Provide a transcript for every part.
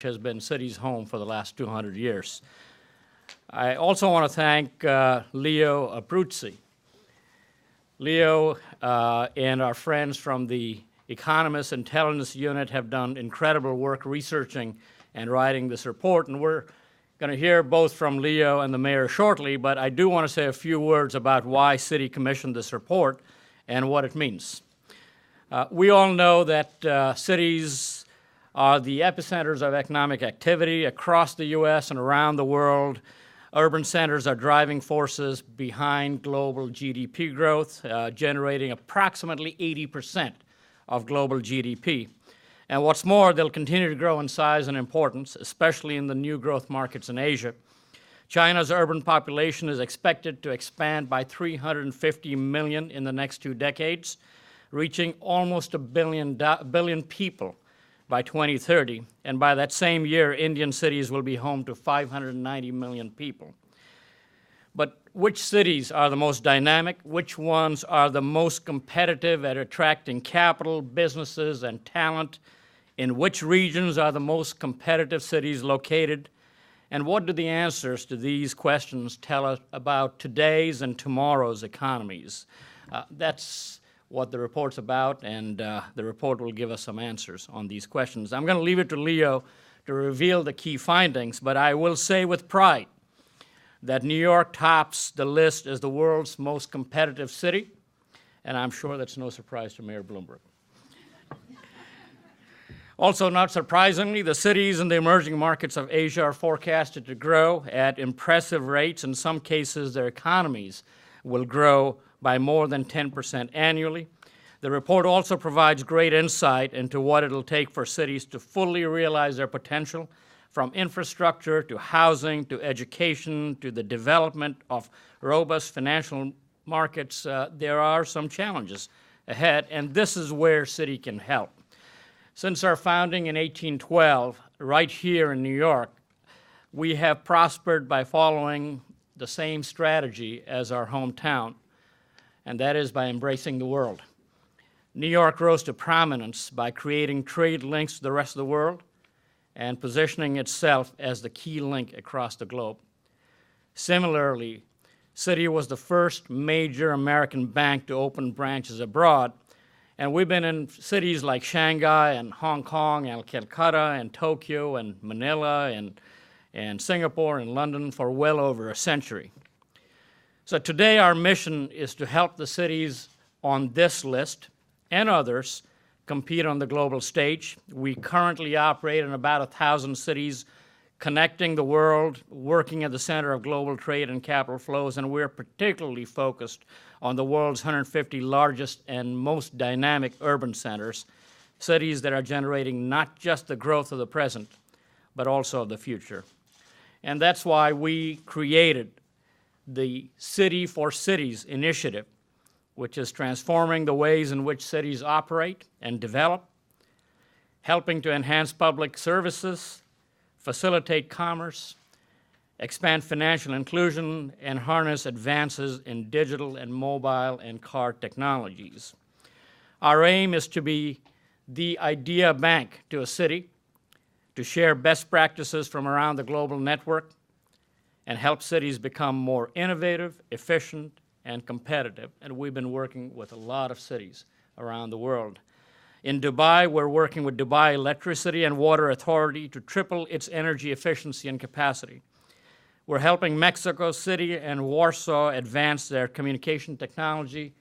has been city's home for the last 200 years. I also want to thank Leo Abruzzi. Leo and our friends from the Economist Intelligence Unit have done incredible work researching and writing this report, and we're going to hear both from Leo and the mayor shortly, but I do want to say a few words about why City commissioned this report and what it means. We all know that cities are the epicenters of economic activity across the U.S. and around the world. Urban centers are driving forces behind global GDP growth, generating approximately 80% of global GDP. And what's more, they'll continue to grow in size and importance, especially in the new growth markets in Asia. China's urban population is expected to expand by 350 million in the next 2 decades, reaching almost a billion people by 2030, and by that same year, Indian cities will be home to 590 million people. But which cities are the most dynamic? Which ones are the most competitive at attracting capital, businesses, and talent? In which regions are the most competitive cities located? And what do the answers to these questions tell us about today's and tomorrow's economies? That's what the report's about, and the report will give us some answers on these questions. I'm going to leave it to Leo to reveal the key findings, but I will say with pride that New York tops the list as the world's most competitive city, and I'm sure that's no surprise to Mayor Bloomberg. Also, not surprisingly, the cities in the emerging markets of Asia are forecasted to grow at impressive rates. In some cases, their economies will grow by more than 10% annually. The report also provides great insight into what it'll take for cities to fully realize their potential, from infrastructure to housing to education to the development of robust financial markets. There are some challenges ahead, and this is where City can help. Since our founding in 1812, right here in New York, we have prospered by following the same strategy as our hometown, and that is by embracing the world. New York rose to prominence by creating trade links to the rest of the world and positioning itself as the key link across the globe. Similarly, City was the first major American bank to open branches abroad, and we've been in cities like Shanghai and Hong Kong and Calcutta and Tokyo and Manila and Singapore and London for well over a century. So today our mission is to help the cities on this list and others compete on the global stage. We currently operate in about 1,000 cities, connecting the world, working at the center of global trade and capital flows, and we're particularly focused on the world's 150 largest and most dynamic urban centers, cities that are generating not just the growth of the present, but also of the future. And that's why we created the City for Cities initiative, which is transforming the ways in which cities operate and develop, helping to enhance public services, facilitate commerce, expand financial inclusion, and harness advances in digital and mobile and car technologies. Our aim is to be the idea bank to a city, to share best practices from around the global network, and help cities become more innovative, efficient, and competitive. And we've been working with a lot of cities around the world. In Dubai, we're working with Dubai Electricity and Water Authority to triple its energy efficiency and capacity. We're helping Mexico City and Warsaw advance their communication technology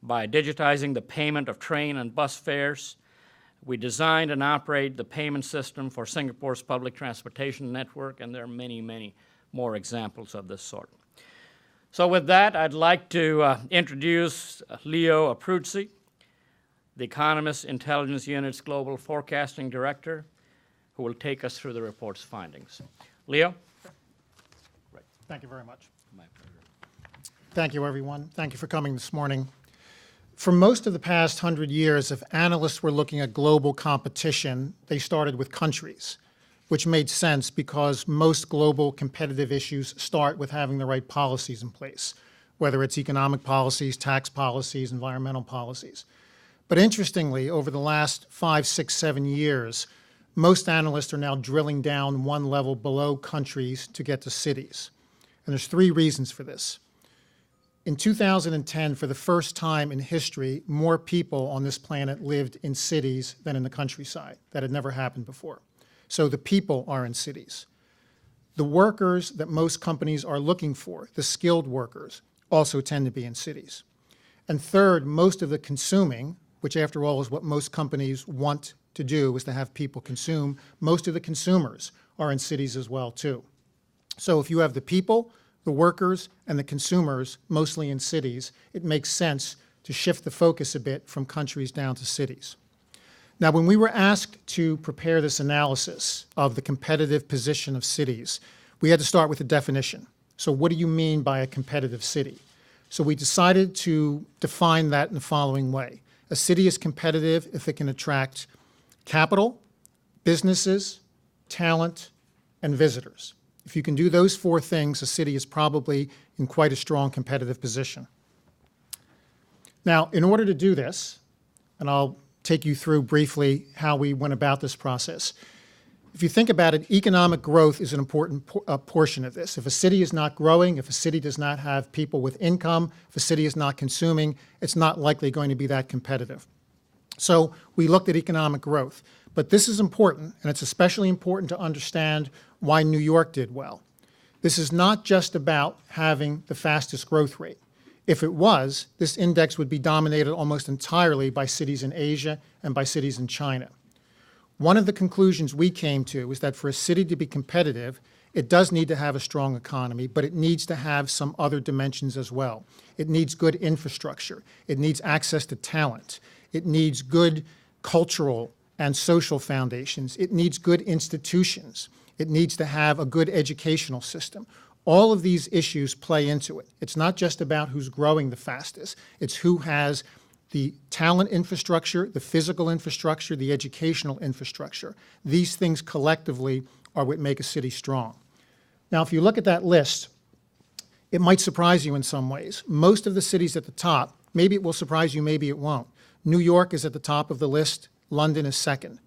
by digitizing the payment of train and bus fares. We designed and operate the payment system for Singapore's public transportation network, and there are many, many more examples of this sort. So with that, I'd like to introduce Leo Abruzzi, the Economist Intelligence Unit's Global Forecasting Director, who will take us through the report's findings. Leo? Right. Thank you very much. My pleasure. Thank you, everyone. Thank you for coming this morning. For most of the past 100 years, if analysts were looking at global competition, they started with countries, which made sense because most global competitive issues start with having the right policies in place, whether it's economic policies, tax policies, environmental policies. But interestingly, over the last 5, 6, 7 years, most analysts are now drilling down one level below countries to get to cities. And there's three reasons for this. In 2010, for the first time in history, more people on this planet lived in cities than in the countryside. That had never happened before. So the people are in cities. The workers that most companies are looking for, the skilled workers, also tend to be in cities. And third, most of the consuming, which after all is what most companies want to do, is to have people consume, most of the consumers are in cities as well too. So if you have the people, the workers, and the consumers mostly in cities, it makes sense to shift the focus a bit from countries down to cities. Now, when we were asked to prepare this analysis of the competitive position of cities, we had to start with a definition. So what do you mean by a competitive city? So we decided to define that in the following way. A city is competitive if it can attract capital, businesses, talent, and visitors. If you can do those four things, a city is probably in quite a strong competitive position. Now, in order to do this, and I'll take you through briefly how we went about this process. If you think about it, economic growth is an important portion of this. If a city is not growing, if a city does not have people with income, if a city is not consuming, it's not likely going to be that competitive. So we looked at economic growth. But this is important, and it's especially important to understand why New York did well. This is not just about having the fastest growth rate. If it was, this index would be dominated almost entirely by cities in Asia and by cities in China. One of the conclusions we came to is that for a city to be competitive, it does need to have a strong economy, but it needs to have some other dimensions as well. It needs good infrastructure. It needs access to talent. It needs good cultural and social foundations. It needs good institutions. It needs to have a good educational system. All of these issues play into it. It's not just about who's growing the fastest. It's who has the talent infrastructure, the physical infrastructure, the educational infrastructure. These things collectively are what make a city strong. Now, if you look at that list, it might surprise you in some ways. Most of the cities at the top, maybe it will surprise you, maybe it won't. New York is at the top of the list. London is second.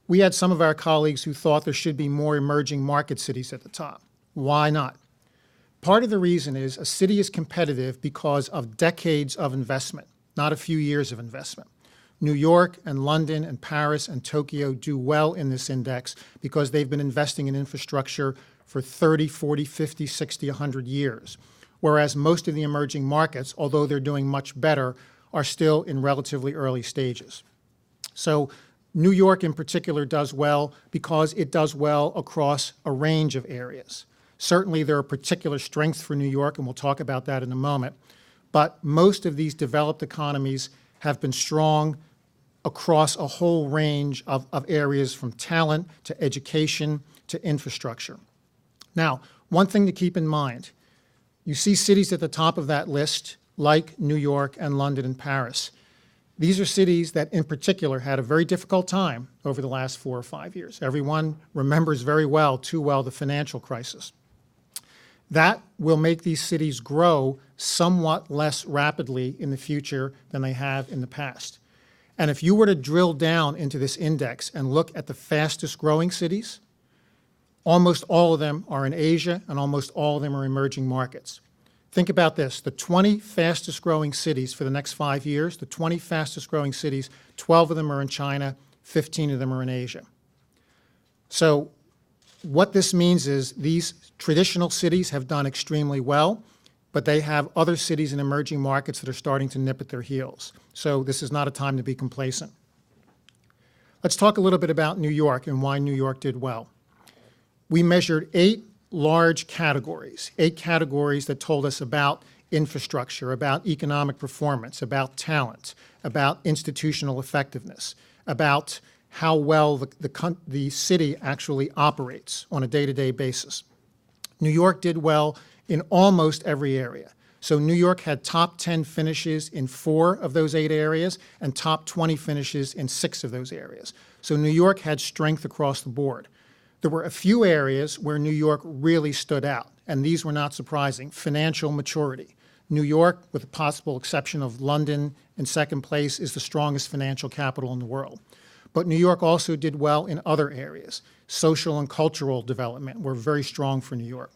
We had some of our colleagues who thought there should be more emerging market cities at the top. Why not? Part of the reason is a city is competitive because of decades of investment, not a few years of investment. New York and London and Paris and Tokyo do well in this index because they've been investing in infrastructure for 30, 40, 50, 60, 100 years, whereas most of the emerging markets, although they're doing much better, are still in relatively early stages. So New York in particular does well because it does well across a range of areas. Certainly there are particular strengths for New York, and we'll talk about that in a moment. But most of these developed economies have been strong across a whole range of areas, from talent to education to infrastructure. Now, one thing to keep in mind, you see cities at the top of that list like New York and London and Paris. These are cities that in particular had a very difficult time over the last 4 or 5 years. Everyone remembers very well, too well, the financial crisis. That will make these cities grow somewhat less rapidly in the future than they have in the past. And if you were to drill down into this index and look at the fastest growing cities, almost all of them are in Asia and almost all of them are emerging markets. Think about this, the 20 fastest growing cities for the next 5 years, the 20 fastest growing cities, 12 of them are in China, 15 of them are in Asia. So what this means is these traditional cities have done extremely well, but they have other cities in emerging markets that are starting to nip at their heels. So this is not a time to be complacent. Let's talk a little bit about New York and why New York did well. We measured 8 large categories, 8 categories that told us about infrastructure, about economic performance, about talent, about institutional effectiveness, about how well the city actually operates on a day-to-day basis. New York did well in almost every area. So New York had top 10 finishes in 4 of those 8 areas and top 20 finishes in 6 of those areas. So New York had strength across the board. There were a few areas where New York really stood out, and these were not surprising. Financial maturity. New York, with the possible exception of London in second place, is the strongest financial capital in the world. But New York also did well in other areas. Social and cultural development were very strong for New York.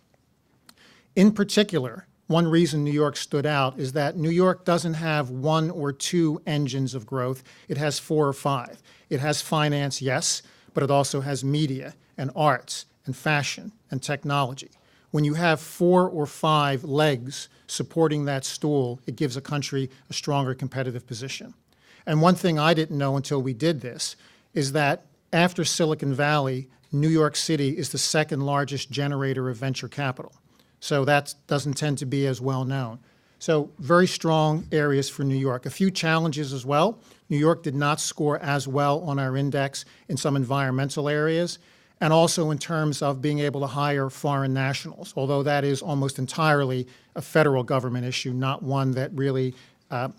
In particular, one reason New York stood out is that New York doesn't have one or two engines of growth. It has 4 or 5. It has finance, yes, but it also has media and arts and fashion and technology. When you have 4 or 5 legs supporting that stool, it gives a country a stronger competitive position. And one thing I didn't know until we did this is that after Silicon Valley, New York City is the second largest generator of venture capital. So that doesn't tend to be as well known. So very strong areas for New York. A few challenges as well. New York did not score as well on our index in some environmental areas, and also in terms of being able to hire foreign nationals, although that is almost entirely a federal government issue, not one that really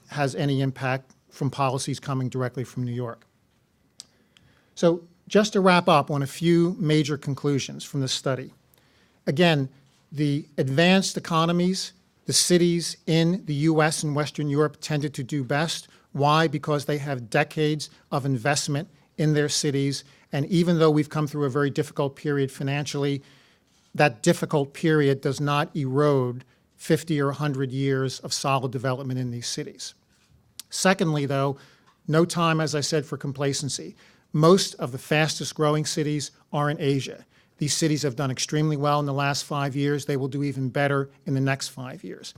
has any impact from policies coming directly from New York. So just to wrap up on a few major conclusions from this study. Again, the advanced economies, the cities in the US and Western Europe tended to do best. Why? Because they have decades of investment in their cities, and even though we've come through a very difficult period financially, that difficult period does not erode 50 or 100 years of solid development in these cities. Secondly, though, no time, as I said, for complacency. Most of the fastest growing cities are in Asia. These cities have done extremely well in the last 5 years. They will do even better in the next 5 years.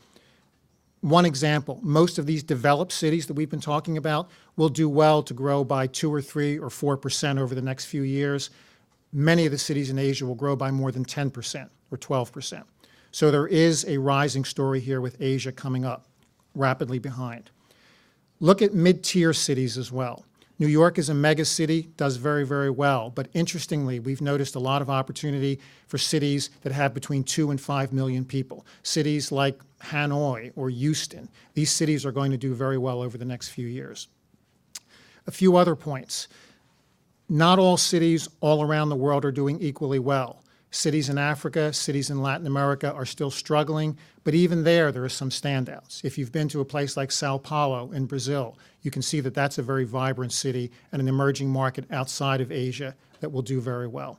One example, most of these developed cities that we've been talking about will do well to grow by 2 or 3 or 4% over the next few years. Many of the cities in Asia will grow by more than 10% or 12%. So there is a rising story here with Asia coming up rapidly behind. Look at mid-tier cities as well. New York is a mega city, does very, very well. But interestingly, we've noticed a lot of opportunity for cities that have between 2 and 5 million people. Cities like Hanoi or Houston. These cities are going to do very well over the next few years. A few other points. Not all cities all around the world are doing equally well. Cities in Africa, cities in Latin America are still struggling, but even there are some standouts. If you've been to a place like Sao Paulo in Brazil, you can see that that's a very vibrant city and an emerging market outside of Asia that will do very well.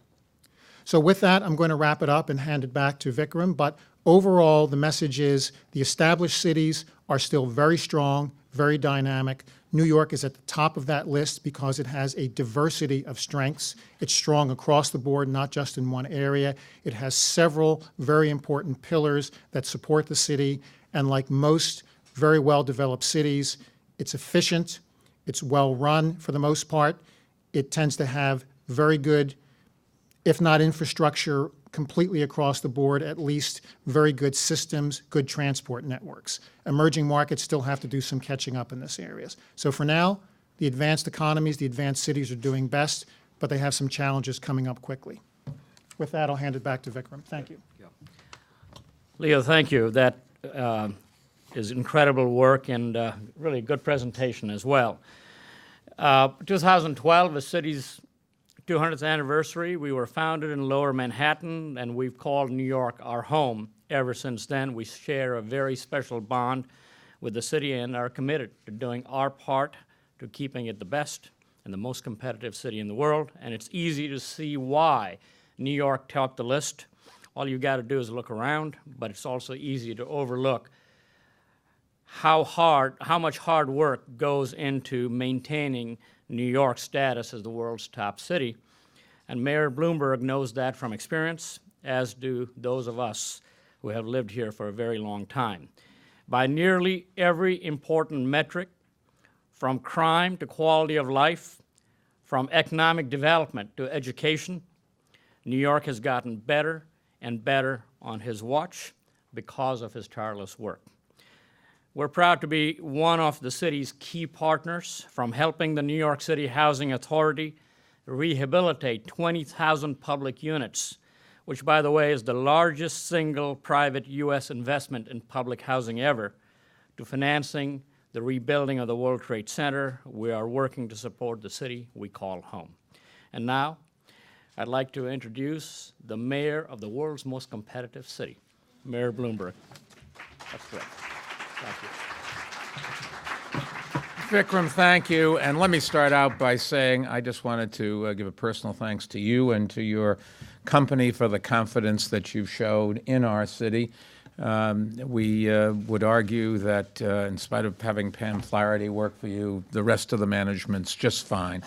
So with that, I'm going to wrap it up and hand it back to Vikram, but overall, the message is the established cities are still very strong, very dynamic. New York is at the top of that list because it has a diversity of strengths. It's strong across the board, not just in one area. It has several very important pillars that support the city, and like most very well-developed cities, it's efficient, it's well-run for the most part. It tends to have very good, if not infrastructure, completely across the board, at least very good systems, good transport networks. Emerging markets still have to do some catching up in this areas. So for now, the advanced economies, the advanced cities are doing best, but they have some challenges coming up quickly. With that, I'll hand it back to Vikram. Thank you. Leo, thank you. That is incredible work and really good presentation as well. 2012, the city's 200th anniversary. We were founded in Lower Manhattan, and we've called New York our home ever since then. We share a very special bond with the city and are committed to doing our part to keeping it the best and the most competitive city in the world. And it's easy to see why New York topped the list. All you got to do is look around, but it's also easy to overlook how much hard work goes into maintaining New York's status as the world's top city. And Mayor Bloomberg knows that from experience, as do those of us who have lived here for a very long time. By nearly every important metric, from crime to quality of life, from economic development to education, New York has gotten better and better on his watch because of his tireless work. We're proud to be one of the city's key partners, from helping the New York City Housing Authority rehabilitate 20,000 public units, which, by the way, is the largest single private U.S. investment in public housing ever, to financing the rebuilding of the World Trade Center. We are working to support the city we call home. And now, I'd like to introduce the mayor of the world's most competitive city, Mayor Bloomberg. That's great. Thank you. Vikram, thank you. And let me start out by saying I just wanted to give a personal thanks to you and to your company for the confidence that you've showed in our city. We would argue that in spite of having Pam Flaherty work for you, the rest of the management's just fine.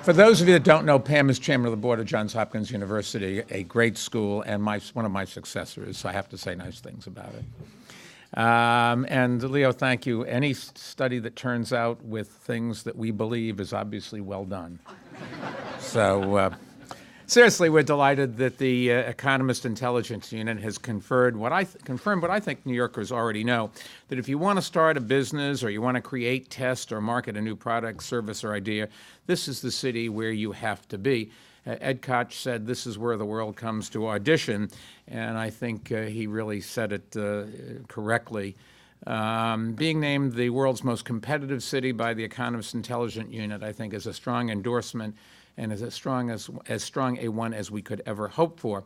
For those of you that don't know, Pam is chairman of the board of Johns Hopkins University, a great school, and one of my successors, so I have to say nice things about it. And Leo, thank you. Any study that turns out with things that we believe is obviously well done. So seriously, we're delighted that the Economist Intelligence Unit has confirmed what I think New Yorkers already know, that if you want to start a business or you want to create, test, or market a new product, service, or idea, this is the city where you have to be. Ed Koch said this is where the world comes to audition, and I think he really said it correctly. Being named the world's most competitive city by the Economist Intelligence Unit, I think, is a strong endorsement and is as strong a one as we could ever hope for.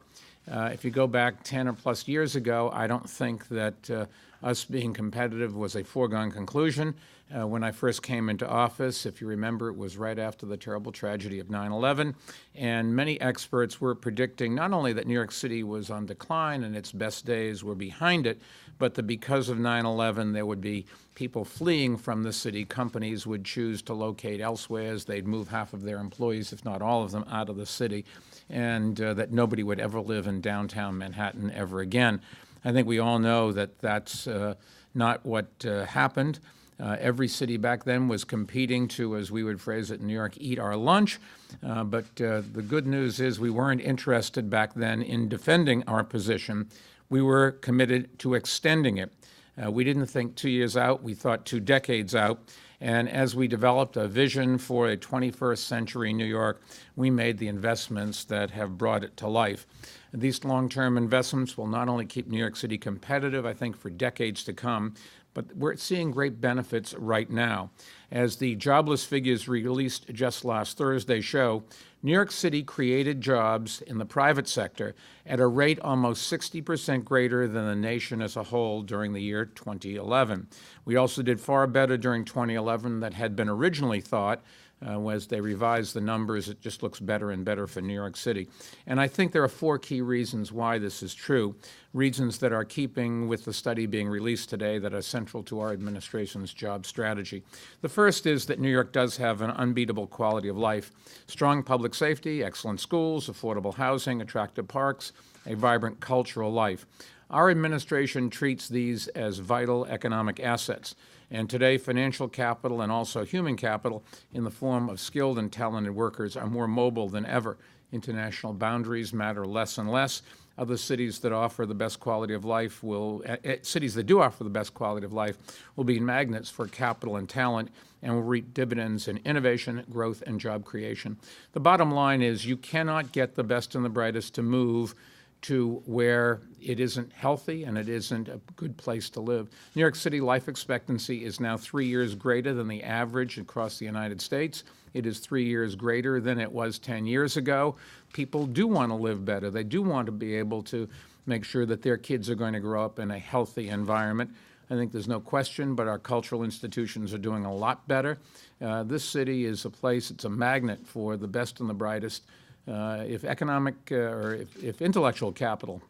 If you go back 10 or plus years ago, I don't think that us being competitive was a foregone conclusion. When I first came into office, if you remember, it was right after the terrible tragedy of 9/11, and many experts were predicting not only that New York City was on decline and its best days were behind it, but that because of 9/11 there would be people fleeing from the city. Companies would choose to locate elsewhere as they'd move half of their employees, if not all of them, out of the city, and that nobody would ever live in downtown Manhattan ever again. I think we all know that that's not what happened. Every city back then was competing to, as we would phrase it in New York, eat our lunch. But the good news is we weren't interested back then in defending our position. We were committed to extending it. We didn't think 2 years out. We thought 2 decades out. And as we developed a vision for a 21st century New York, we made the investments that have brought it to life. These long-term investments will not only keep New York City competitive, I think, for decades to come, but we're seeing great benefits right now. As the jobless figures released just last Thursday show, New York City created jobs in the private sector at a rate almost 60% greater than the nation as a whole during the year 2011. We also did far better during 2011 than had been originally thought. As they revise the numbers, it just looks better and better for New York City. And I think there are 4 key reasons why this is true, reasons that are keeping with the study being released today that are central to our administration's job strategy. The first is that New York does have an unbeatable quality of life: strong public safety, excellent schools, affordable housing, attractive parks, a vibrant cultural life. Our administration treats these as vital economic assets. And today, financial capital and also human capital in the form of skilled and talented workers are more mobile than ever. International boundaries matter less and less. Other cities that offer the best quality of life cities that do offer the best quality of life will be magnets for capital and talent and will reap dividends in innovation, growth, and job creation. The bottom line is you cannot get the best and the brightest to move to where it isn't healthy and it isn't a good place to live. New York City life expectancy is now 3 years greater than the average across the United States. It is 3 years greater than it was 10 years ago. People do want to live better. They do want to be able to make sure that their kids are going to grow up in a healthy environment. I think there's no question, but our cultural institutions are doing a lot better. This city is a place, it's a magnet for the best and the brightest. If intellectual capital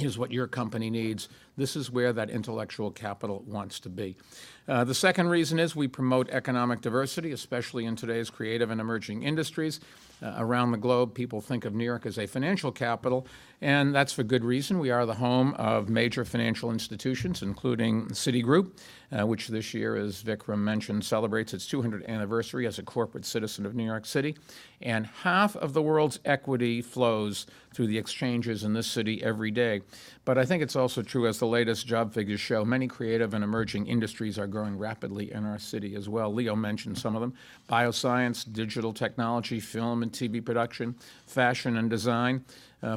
is what your company needs, this is where that intellectual capital wants to be. The second reason is we promote economic diversity, especially in today's creative and emerging industries. Around the globe, people think of New York as a financial capital, and that's for good reason. We are the home of major financial institutions, including Citigroup, which this year, as Vikram mentioned, celebrates its 200th anniversary as a corporate citizen of New York City. And half of the world's equity flows through the exchanges in this city every day. But I think it's also true, as the latest job figures show, many creative and emerging industries are growing rapidly in our city as well. Leo mentioned some of them: bioscience, digital technology, film and TV production, fashion and design.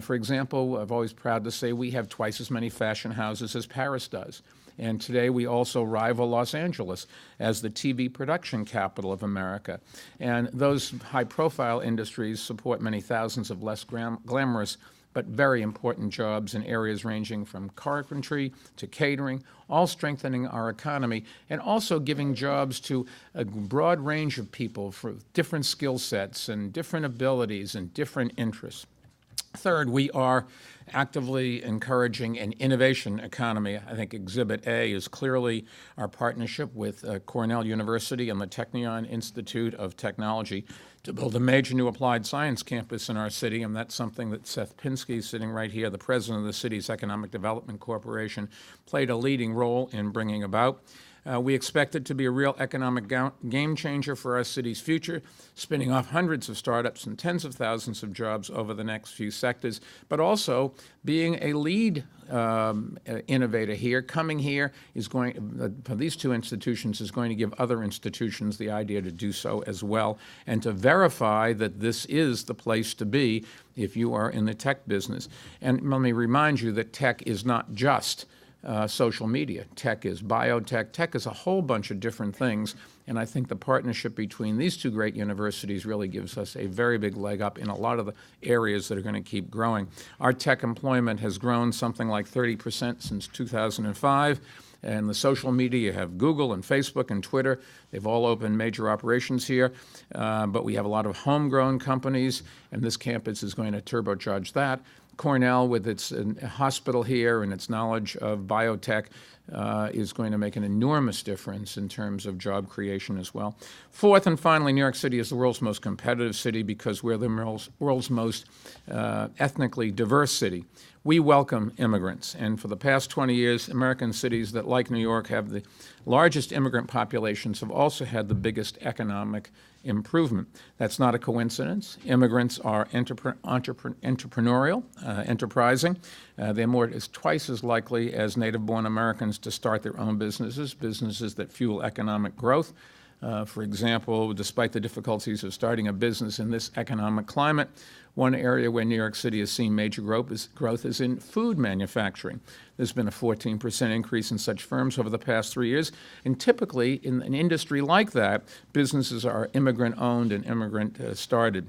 For example, I'm always proud to say we have twice as many fashion houses as Paris does. And today we also rival Los Angeles as the TV production capital of America. And those high-profile industries support many thousands of less glamorous but very important jobs in areas ranging from carpentry to catering, all strengthening our economy and also giving jobs to a broad range of people for different skill sets and different abilities and different interests. Third, we are actively encouraging an innovation economy. I think Exhibit A is clearly our partnership with Cornell University and the Technion Institute of Technology to build a major new applied science campus in our city, and that's something that Seth Pinsky, sitting right here, the president of the city's Economic Development Corporation, played a leading role in bringing about. We expect it to be a real economic game changer for our city's future, spinning off hundreds of startups and tens of thousands of jobs over the next few sectors, but also being a lead innovator here. Coming here is going, for these two institutions, is going to give other institutions the idea to do so as well, and to verify that this is the place to be if you are in the tech business. And let me remind you that tech is not just social media. Tech is biotech. Tech is a whole bunch of different things, and I think the partnership between these two great universities really gives us a very big leg up in a lot of the areas that are going to keep growing. Our tech employment has grown something like 30% since 2005, and the social media, you have Google and Facebook and Twitter. They've all opened major operations here, but we have a lot of homegrown companies, and this campus is going to turbocharge that. Cornell, with its hospital here and its knowledge of biotech, is going to make an enormous difference in terms of job creation as well. Fourth and finally, New York City is the world's most competitive city because we're the world's most ethnically diverse city. We welcome immigrants, and for the past 20 years, American cities that, like New York, have the largest immigrant populations have also had the biggest economic improvement. That's not a coincidence. Immigrants are entrepreneurial, enterprising. It's twice as likely as native-born Americans to start their own businesses that fuel economic growth. For example, despite the difficulties of starting a business in this economic climate, one area where New York City has seen major growth is in food manufacturing. There's been a 14% increase in such firms over the past 3 years. And typically, in an industry like that, businesses are immigrant-owned and immigrant-started.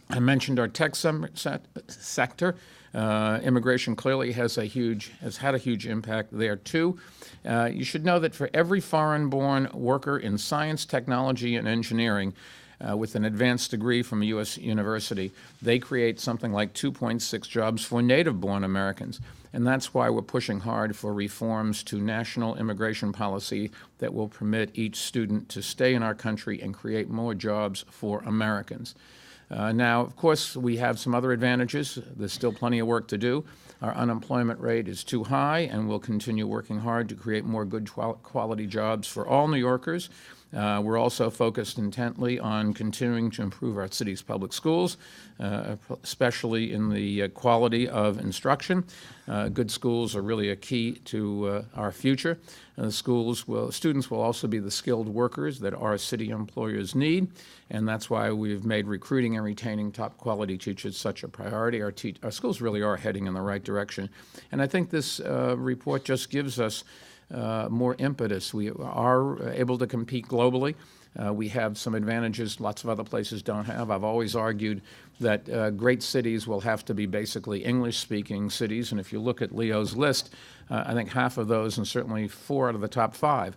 I mentioned our tech sector. Immigration clearly has had a huge impact there too. You should know that for every foreign-born worker in science, technology, and engineering with an advanced degree from a U.S. university, they create something like 2.6 jobs for native-born Americans. And that's why we're pushing hard for reforms to national immigration policy that will permit each student to stay in our country and create more jobs for Americans. Now, of course, we have some other advantages. There's still plenty of work to do. Our unemployment rate is too high, and we'll continue working hard to create more good quality jobs for all New Yorkers. We're also focused intently on continuing to improve our city's public schools, especially in the quality of instruction. Good schools are really a key to our future. Students will also be the skilled workers that our city employers need, and that's why we've made recruiting and retaining top quality teachers such a priority. Our schools really are heading in the right direction, and I think this report just gives us more impetus. We are able to compete globally. We have some advantages lots of other places don't have. I've always argued that great cities will have to be basically English-speaking cities, and if you look at Leo's list, I think half of those, and certainly 4 out of the top 5,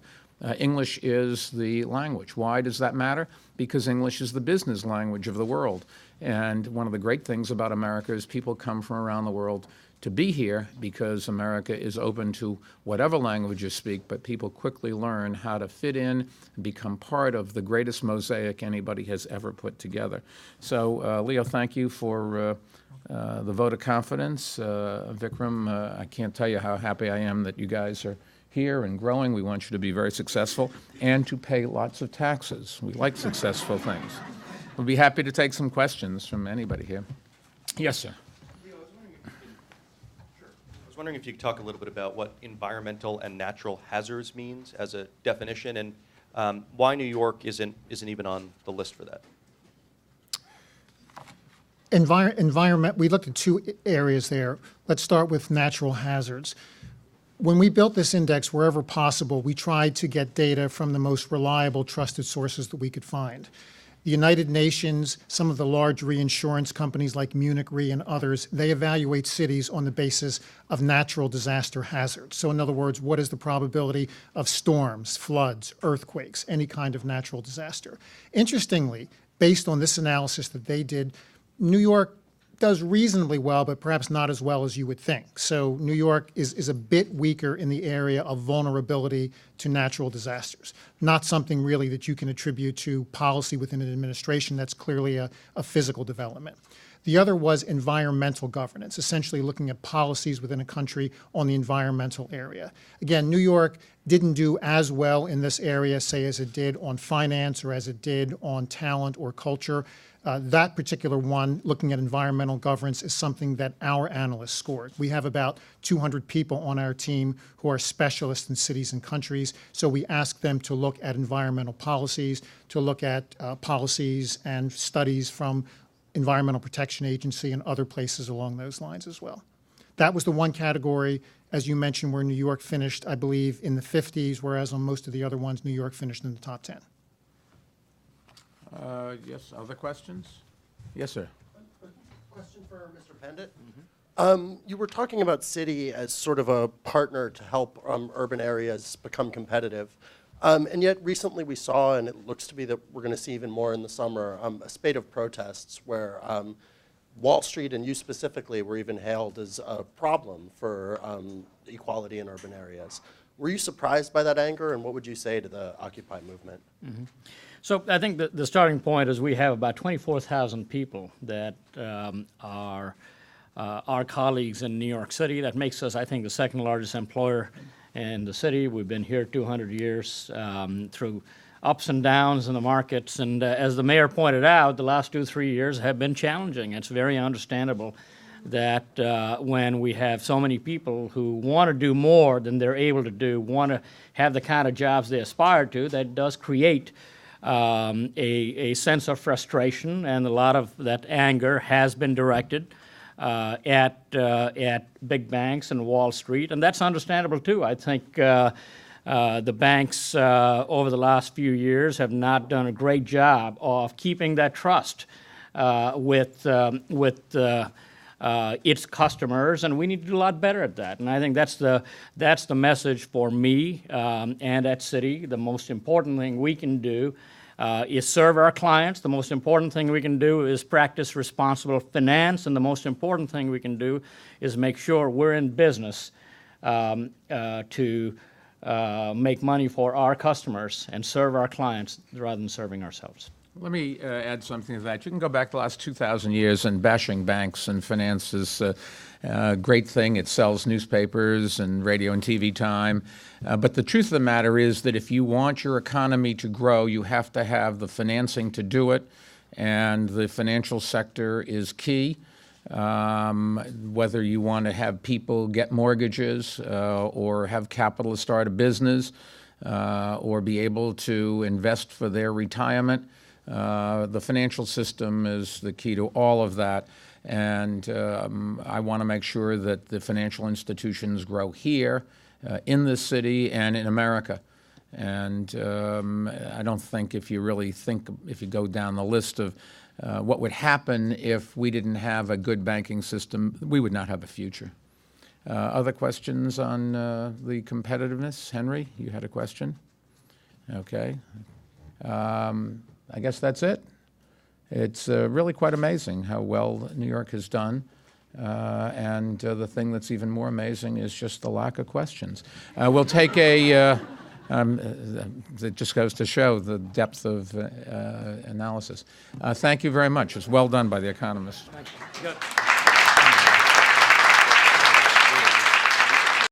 English is the language. Why does that matter? Because English is the business language of the world. And one of the great things about America is people come from around the world to be here because America is open to whatever language you speak, but people quickly learn how to fit in and become part of the greatest mosaic anybody has ever put together. So, Leo, thank you for the vote of confidence. Vikram, I can't tell you how happy I am that you guys are here and growing. We want you to be very successful and to pay lots of taxes. We like successful things. We'll be happy to take some questions from anybody here. Yes, sir. I was wondering if you could talk a little bit about what environmental and natural hazards means as a definition, and why New York isn't even on the list for that. Environment, we looked at 2 areas there. Let's start with natural hazards. When we built this index, wherever possible, we tried to get data from the most reliable, trusted sources that we could find. The United Nations, some of the large reinsurance companies like Munich Re and others, they evaluate cities on the basis of natural disaster hazards. So in other words, what is the probability of storms, floods, earthquakes, any kind of natural disaster? Interestingly, based on this analysis that they did, New York does reasonably well, but perhaps not as well as you would think. So New York is a bit weaker in the area of vulnerability to natural disasters. Not something really that you can attribute to policy within an administration. That's clearly a physical development. The other was environmental governance, essentially looking at policies within a country on the environmental area. Again, New York didn't do as well in this area, say, as it did on finance or as it did on talent or culture. That particular one, looking at environmental governance, is something that our analysts scored. We have about 200 people on our team who are specialists in cities and countries, so we ask them to look at environmental policies, to look at policies and studies from Environmental Protection Agency and other places along those lines as well. That was the one category, as you mentioned, where New York finished, I believe, in the 50s, whereas on most of the other ones, New York finished in the top 10. Yes, other questions? Yes, sir. Question for Mr. Pendit. You were talking about city as sort of a partner to help urban areas become competitive. And yet recently we saw, and it looks to be that we're going to see even more in the summer, a spate of protests where Wall Street and you specifically were even hailed as a problem for equality in urban areas. Were you surprised by that anger, and what would you say to the Occupy movement? Mm-hmm. So I think the starting point is we have about 24,000 people that are our colleagues in New York City. That makes us, I think, the second largest employer in the city. We've been here 200 years through ups and downs in the markets. And as the mayor pointed out, the last 2-3 years have been challenging. It's very understandable that when we have so many people who want to do more than they're able to do, want to have the kind of jobs they aspire to, that does create a sense of frustration, and a lot of that anger has been directed at big banks and Wall Street, and that's understandable too. I think the banks over the last few years have not done a great job of keeping that trust with its customers, and we need to do a lot better at that. And I think that's the message for me and at Citi. The most important thing we can do is serve our clients. The most important thing we can do is practice responsible finance, and the most important thing we can do is make sure we're in business to make money for our customers and serve our clients rather than serving ourselves. Let me add something to that. You can go back the last 2,000 years, and bashing banks and finance is a great thing. It sells newspapers and radio and TV time. But the truth of the matter is that if you want your economy to grow, you have to have the financing to do it, and the financial sector is key. Whether you want to have people get mortgages or have capital to start a business or be able to invest for their retirement, the financial system is the key to all of that, and I want to make sure that the financial institutions grow here, in this city, and in America. And I don't think if you go down the list of what would happen if we didn't have a good banking system, we would not have a future. Other questions on the competitiveness? Henry, you had a question? Okay. I guess that's it. It's really quite amazing how well New York has done. And the thing that's even more amazing is just the lack of questions. We'll take a, it just goes to show the depth of analysis. Thank you very much. It's well done by The Economist. Thank you. Good.